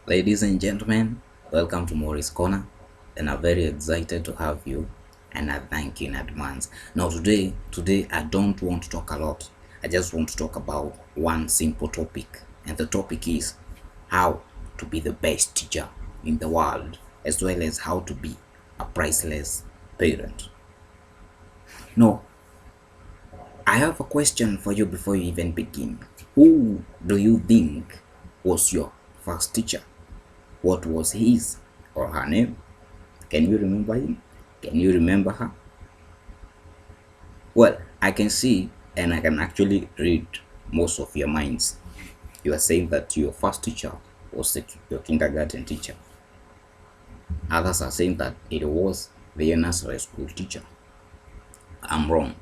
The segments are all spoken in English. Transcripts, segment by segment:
Ladies and gentlemen, welcome to Morris Corner, and I'm very excited to have you, and I thank you in advance. Now today I don't want to talk a lot. I just want to talk about one simple topic, and the topic is how to be the best teacher in the world, as well as how to be a priceless parent. Now, I have a question for you before you even begin. Who do you think was your first teacher? What was his or her name? Can you remember him? Can you remember her? Well, I can see and I can actually read most of your minds. You are saying that your first teacher was your kindergarten teacher. Others are saying that it was the nursery school teacher. I'm wrong.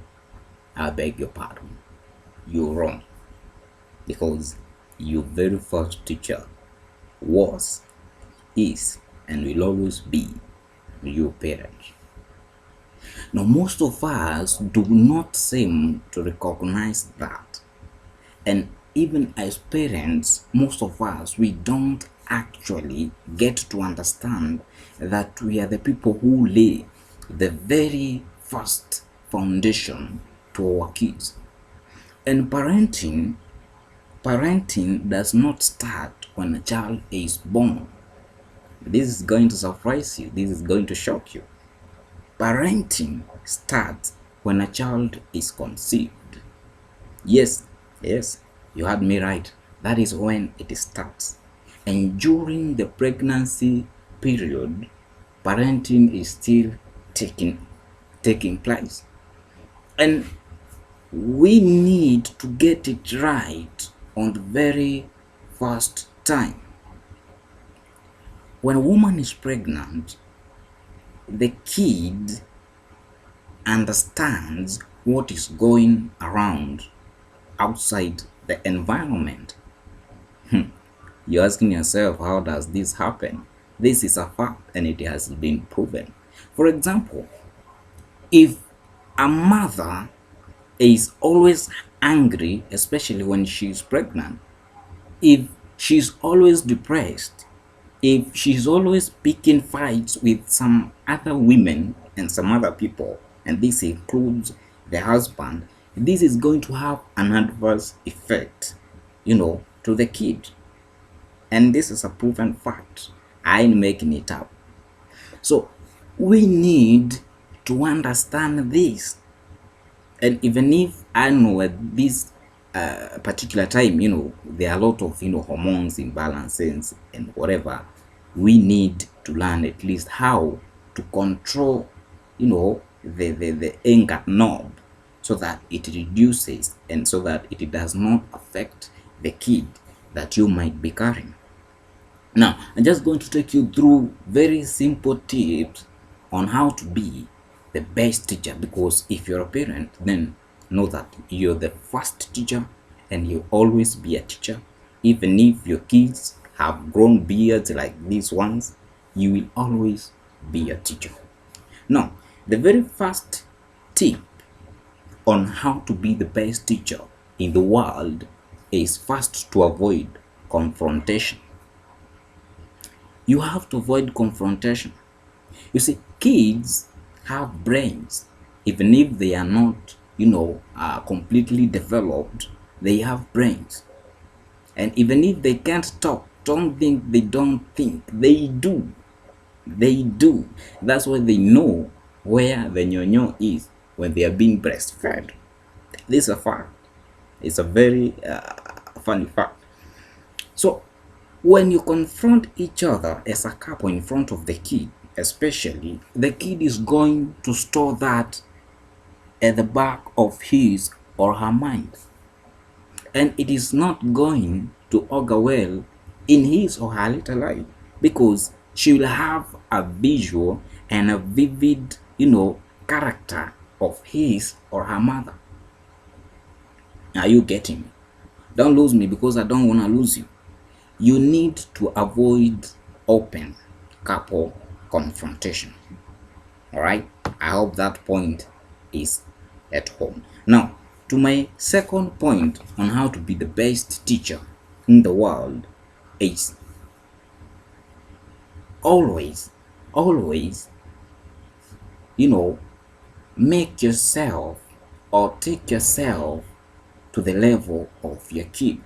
I beg your pardon. You're wrong. Because your very first teacher was, is, and will always be your parents. Now, most of us do not seem to recognize that. And even as parents, most of us, we don't actually get to understand that we are the people who lay the very first foundation to our kids. And parenting does not start when a child is born. This is going to surprise you. This is going to shock you. Parenting starts when a child is conceived. Yes, you heard me right. That is when it starts. And during the pregnancy period, parenting is still taking place. And we need to get it right on the very first time. When a woman is pregnant, the kid understands what is going around outside the environment. You're asking yourself, how does this happen? This is a fact and it has been proven. For example, if a mother is always angry, especially when she's pregnant, if she's always depressed, if she's always picking fights with some other women and some other people, and this includes the husband, this is going to have an adverse effect, to the kid. And this is a proven fact. I ain't making it up. So we need to understand this. And even if I know at this particular time, there are a lot of, hormones imbalances and whatever, we need to learn at least how to control, the anger knob so that it reduces and so that it does not affect the kid that you might be carrying. Now, I'm just going to take you through very simple tips on how to be the best teacher, because if you're a parent, then know that you're the first teacher and you'll always be a teacher. Even if your kids have grown beards like these ones, you will always be a teacher. Now, the very first tip on how to be the best teacher in the world is first to avoid confrontation. You have to avoid confrontation. You see, kids have brains. Even if they are not, completely developed, they have brains. And even if they can't talk, don't think they don't think. They do. They do. That's why they know where the nyonyo is when they are being breastfed. This is a fact. It's a very funny fact. So, when you confront each other as a couple in front of the kid, especially, the kid is going to store that at the back of his or her mind. And it is not going to augur well in his or her later life, because she will have a visual and a vivid, character of his or her mother. Are you getting me? Don't lose me, because I don't want to lose you. You need to avoid open couple confrontation. All right, I hope that point is at home. Now, to my second point on how to be the best teacher in the world is always, always, you know, make yourself or take yourself to the level of your kid.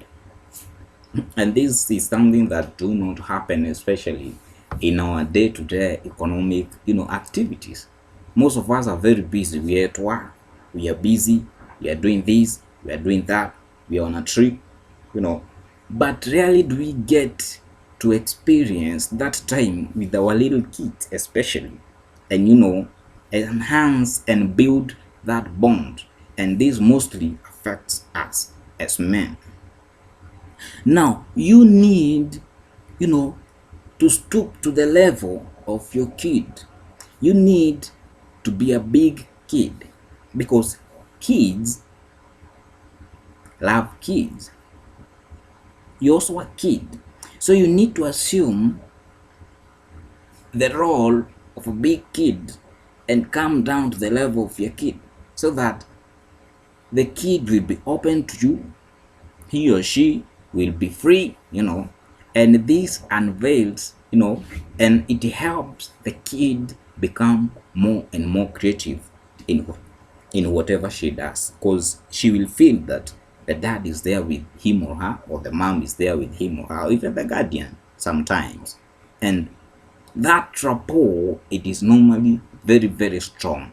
And this is something that do not happen, especially in our day-to-day economic, activities. Most of us are very busy. We are at work, we are busy, we are doing this, we are doing that, we are on a trip, but rarely do we get to experience that time with our little kids, especially, and enhance and build that bond. And this mostly affects us as men. Now you need, to stoop to the level of your kid. You need to be a big kid, because kids love kids. You're also a kid, so you need to assume the role of a big kid and come down to the level of your kid, so that the kid will be open to you. He or she will be free, and this unveils, and it helps the kid become more and more creative in whatever she does, because she will feel that the dad is there with him or her, or the mom is there with him or her, or even the guardian sometimes. And that rapport, it is normally very, very strong,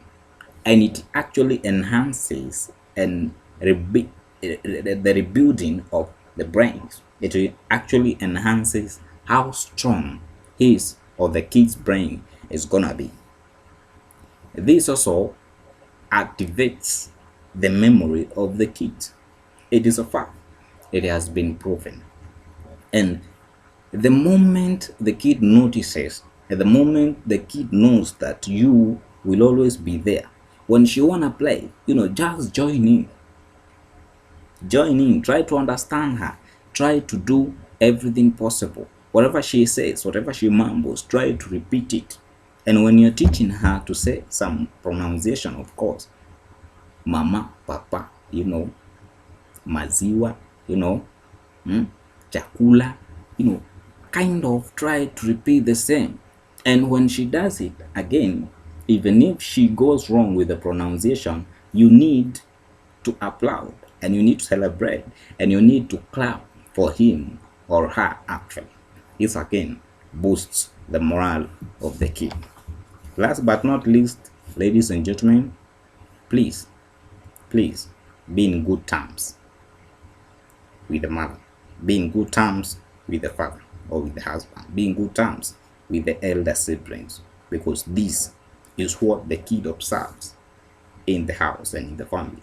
and it actually enhances and the rebuilding of the brains. It actually enhances how strong his or the kid's brain is gonna be. This also activates the memory of the kid. It is a fact. It has been proven. And the moment the kid notices, at the moment the kid knows that you will always be there, when she wanna play, just join in. Join in, try to understand her, try to do everything possible. Whatever she says, whatever she mumbles, try to repeat it. And when you're teaching her to say some pronunciation, of course, mama, papa, maziwa, chakula, kind of try to repeat the same. And when she does it again, even if she goes wrong with the pronunciation, you need to applaud, and you need to celebrate, and you need to clap for him or her. Actually, this again boosts the morale of the kid. Last but not least, ladies and gentlemen, please be in good terms with the mother, be in good terms with the father or with the husband, be in good terms with the elder siblings, because this is what the kid observes in the house and in the family.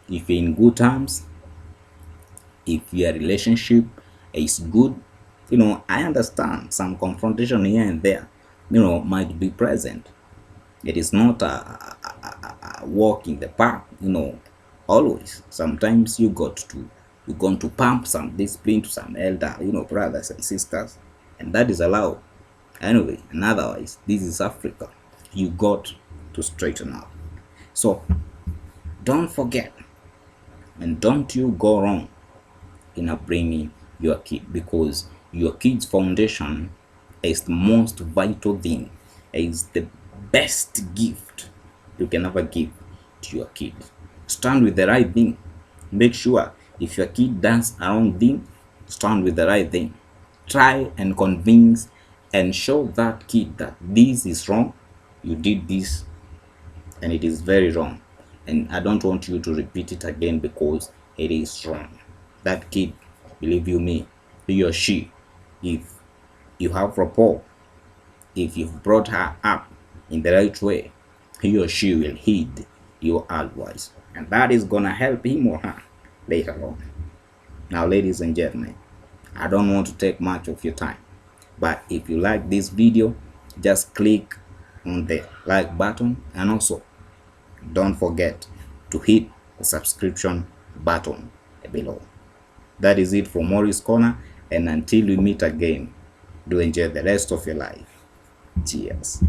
If you're in good terms, if your relationship is good, I understand some confrontation here and there, might be present. It is not a walk in the park, always. Sometimes you're going to pump some discipline to some elder, brothers and sisters, and that is allowed. Anyway, and otherwise, this is Africa. You got to straighten up. So don't forget, and don't you go wrong in upbringing your kid, because your kid's foundation is the most vital thing, is the best gift you can ever give to your kid. Stand with the right thing. Make sure if your kid does a wrong thing, stand with the right thing. Try and convince and show that kid that this is wrong, you did this, and it is very wrong, and I don't want you to repeat it again because it is wrong. That kid, believe you me, he or she, if you have rapport, if you've brought her up in the right way, he or she will heed your advice, and that is gonna help him or her later on. Now, ladies and gentlemen, I don't want to take much of your time, but if you like this video, just click on the like button, and also don't forget to hit the subscription button below. That is it for Morris Corner, and until we meet again, do enjoy the rest of your life. Cheers.